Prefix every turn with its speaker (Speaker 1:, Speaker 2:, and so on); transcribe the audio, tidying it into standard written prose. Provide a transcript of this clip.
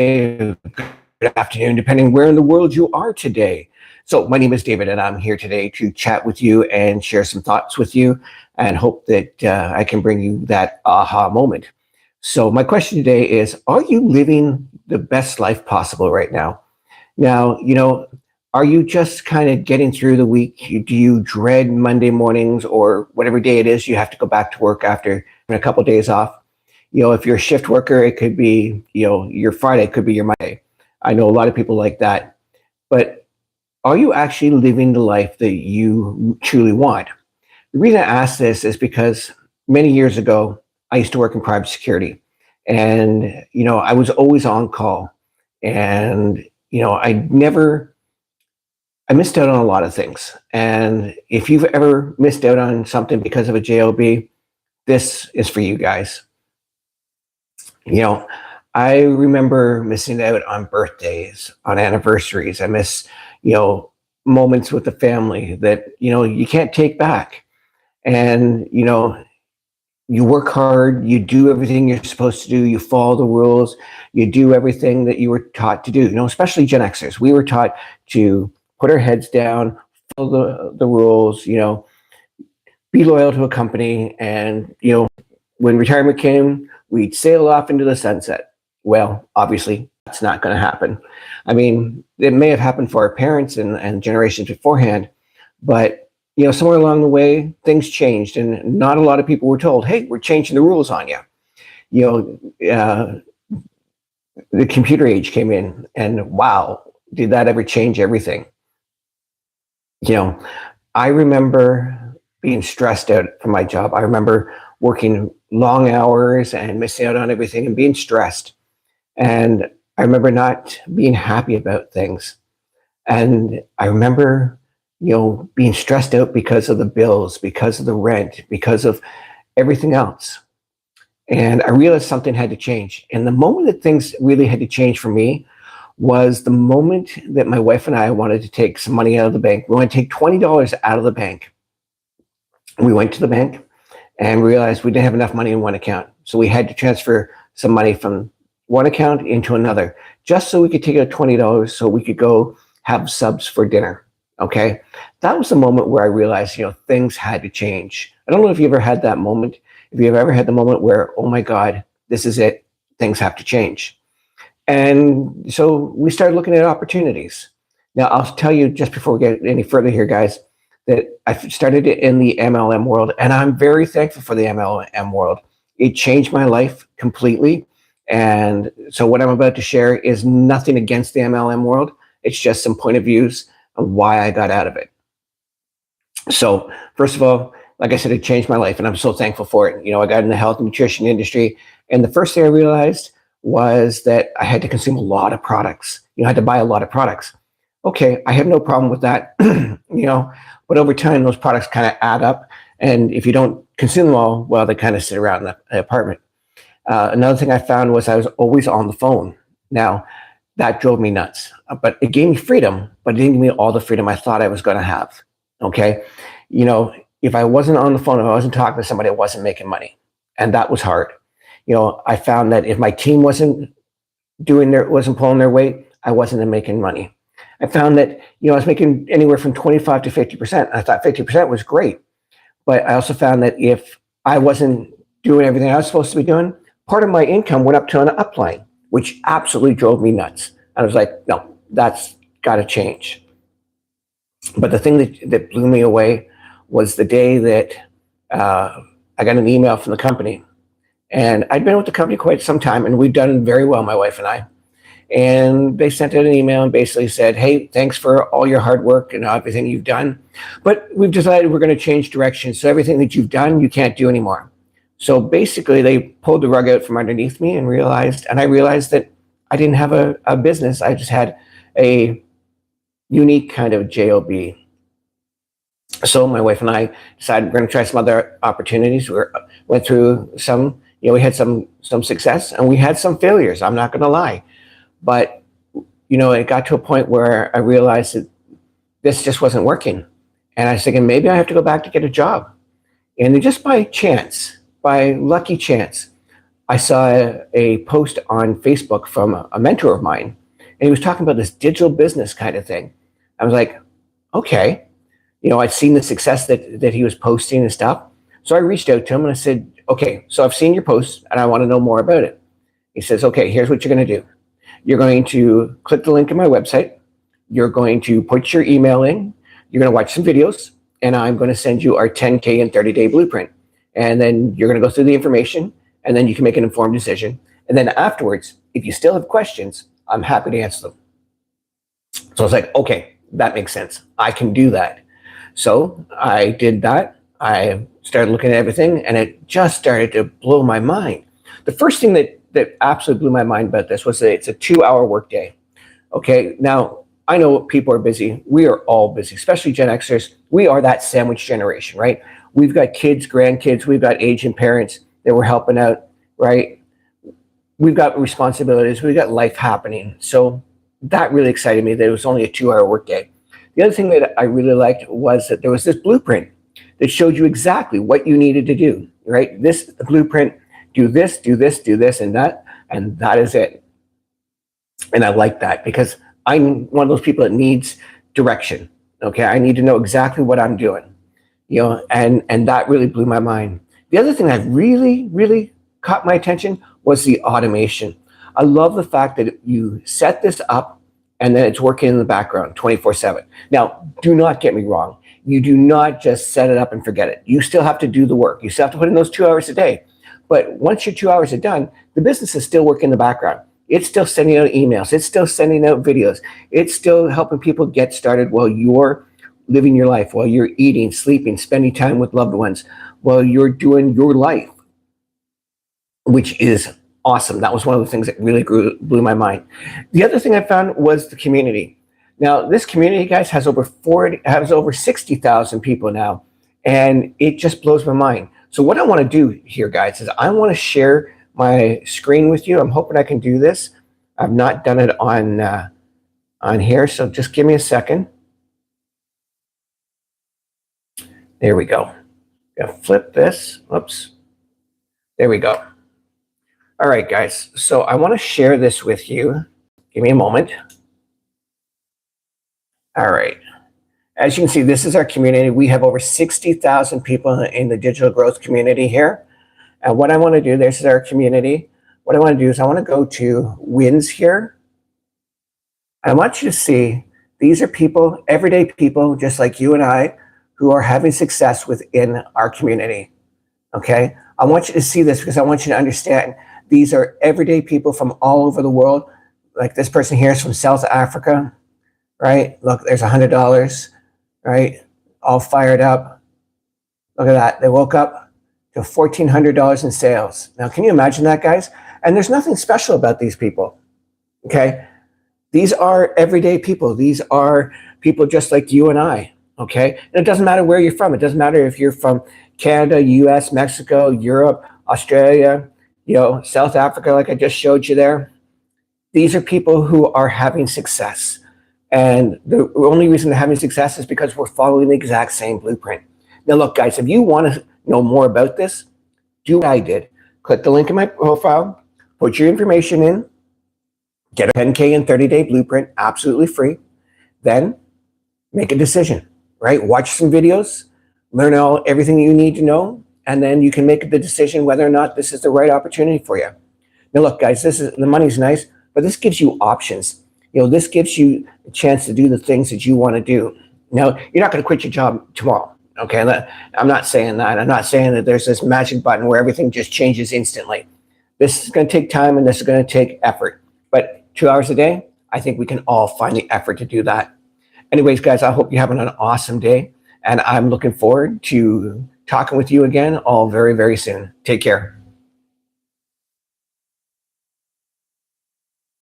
Speaker 1: good afternoon, depending where in the world you are today. So, my name is David, and I'm here today to chat with you and share some thoughts with you, and hope that I can bring you that aha moment. So, my question today is: are you living the best life possible right now? Now, are you just kind of getting through the week? Do you dread Monday mornings or whatever day it is you have to go back to work after a couple of days off? If you're a shift worker, it could be, your Friday could be your Monday. I know a lot of people like that. But are you actually living the life that you truly want? The reason I ask this is because many years ago, I used to work in private security. And, I was always on call. And, I missed out on a lot of things. And if you've ever missed out on something because of a JOB, this is for you guys. You know, I remember missing out on birthdays, on anniversaries. I miss, you know, moments with the family that, you can't take back. And, you work hard, you do everything you're supposed to do, you follow the rules, you do everything that you were taught to do. Especially Gen Xers. We were taught to put our heads down, follow the rules, be loyal to a company. And, when retirement came, we'd sail off into the sunset. Well, obviously, that's not going to happen. I mean, it may have happened for our parents and generations beforehand, but somewhere along the way, things changed, and not a lot of people were told, "Hey, we're changing the rules on you." The computer age came in, and wow, did that ever change everything? You know, I remember being stressed out from my job. I remember working long hours and missing out on everything and being stressed. And I remember not being happy about things. And I remember, being stressed out because of the bills, because of the rent, because of everything else. And I realized something had to change. And the moment that things really had to change for me was the moment that my wife and I wanted to take some money out of the bank. We wanted to take $20 out of the bank. We went to the bank and realized we didn't have enough money in one account. So we had to transfer some money from one account into another, just so we could take out $20 so we could go have subs for dinner. Okay. That was the moment where I realized, things had to change. I don't know if you ever had that moment. If you've ever had the moment where, oh my God, this is it. Things have to change. And so we started looking at opportunities. Now, I'll tell you just before we get any further here, guys, that I started it in the MLM world, and I'm very thankful for the MLM world. It changed my life completely. And so what I'm about to share is nothing against the MLM world. It's just some point of views on why I got out of it. So first of all, like I said, it changed my life, and I'm so thankful for it. I got in the health and nutrition industry, and the first thing I realized was that I had to consume a lot of products. I had to buy a lot of products. Okay, I have no problem with that, but over time, those products kind of add up. And if you don't consume them all, well, they kind of sit around in the apartment. Another thing I found was I was always on the phone. Now, that drove me nuts, but it gave me freedom, but it didn't give me all the freedom I thought I was going to have. Okay. If I wasn't on the phone, if I wasn't talking to somebody, I wasn't making money. And that was hard. I found that if my team wasn't pulling their weight, I wasn't making money. I found that, I was making anywhere from 25 to 50%. I thought 50% was great. But I also found that if I wasn't doing everything I was supposed to be doing, part of my income went up to an upline, which absolutely drove me nuts. I was like, no, that's got to change. But the thing that blew me away was the day that I got an email from the company. And I'd been with the company quite some time, and we'd done very well, my wife and I. And they sent out an email and basically said, hey, thanks for all your hard work and everything you've done, but we've decided we're going to change direction. So everything that you've done, you can't do anymore. So basically, they pulled the rug out from underneath me and I realized that I didn't have a business. I just had a unique kind of JOB. So my wife and I decided we're going to try some other opportunities. We went through some, we had some success, and we had some failures. I'm not going to lie. But, it got to a point where I realized that this just wasn't working. And I was thinking, maybe I have to go back to get a job. And then just by chance, by lucky chance, I saw a post on Facebook from a mentor of mine, and he was talking about this digital business kind of thing. I was like, okay, I'd seen the success that he was posting and stuff. So I reached out to him and I said, okay, so I've seen your post and I want to know more about it. He says, okay, here's what you're going to do. You're going to click the link in my website. You're going to put your email in. You're going to watch some videos, and I'm going to send you our 10K and 30-day blueprint. And then you're going to go through the information, and then you can make an informed decision. And then afterwards, if you still have questions, I'm happy to answer them. So I was like, okay, that makes sense. I can do that. So I did that. I started looking at everything, and it just started to blow my mind. The first thing that absolutely blew my mind about this was that it's a 2-hour workday. Okay, now I know people are busy. We are all busy, especially Gen Xers. We are that sandwich generation, right? We've got kids, grandkids, we've got aging parents that we're helping out, right? We've got responsibilities, we've got life happening. So that really excited me that it was only a 2-hour workday. The other thing that I really liked was that there was this blueprint that showed you exactly what you needed to do, right? This blueprint, do this, do this, do this, and that is it. And I like that because I'm one of those people that needs direction. Okay, I need to know exactly what I'm doing, and that really blew my mind. The other thing that really, really caught my attention was the automation. I love the fact that you set this up and then it's working in the background 24/7. Now, do not get me wrong. You do not just set it up and forget it. You still have to do the work. You still have to put in those 2 hours a day. But once your 2 hours are done, the business is still working in the background. It's still sending out emails. It's still sending out videos. It's still helping people get started while you're living your life, while you're eating, sleeping, spending time with loved ones, while you're doing your life, which is awesome. That was one of the things that really blew my mind. The other thing I found was the community. Now, this community, guys, has over 60,000 people now, and it just blows my mind. So what I want to do here, guys, is I want to share my screen with you. I'm hoping I can do this. I've not done it on here, so just give me a second. There we go. Gonna flip this. Oops. There we go. All right, guys. So I want to share this with you. Give me a moment. All right. As you can see, this is our community. We have over 60,000 people in the digital growth community here. And what I want to do, this is our community. What I want to do is I want to go to wins here. I want you to see these are people, everyday people, just like you and I, who are having success within our community. Okay? I want you to see this because I want you to understand these are everyday people from all over the world. Like this person here is from South Africa, right? Look, there's $100, right? All fired up. Look at that. They woke up to $1,400 in sales. Now, can you imagine that, guys? And there's nothing special about these people, okay? These are everyday people. These are people just like you and I, okay? And it doesn't matter where you're from. It doesn't matter if you're from Canada, US, Mexico, Europe, Australia, South Africa, like I just showed you there. These are people who are having success. And the only reason they're having success is because we're following the exact same blueprint. Now, look, guys, if you want to know more about this, do what I did. Click the link in my profile, put your information in, get a 10K and 30-day blueprint, absolutely free. Then make a decision, right? Watch some videos, learn everything you need to know, and then you can make the decision whether or not this is the right opportunity for you. Now, look, guys, the money's nice, but this gives you options. This gives you a chance to do the things that you want to do. Now, you're not going to quit your job tomorrow, okay? I'm not saying that. I'm not saying that there's this magic button where everything just changes instantly. This is going to take time and this is going to take effort. But 2 hours a day, I think we can all find the effort to do that. Anyways, guys, I hope you're having an awesome day. And I'm looking forward to talking with you again all very, very soon. Take care.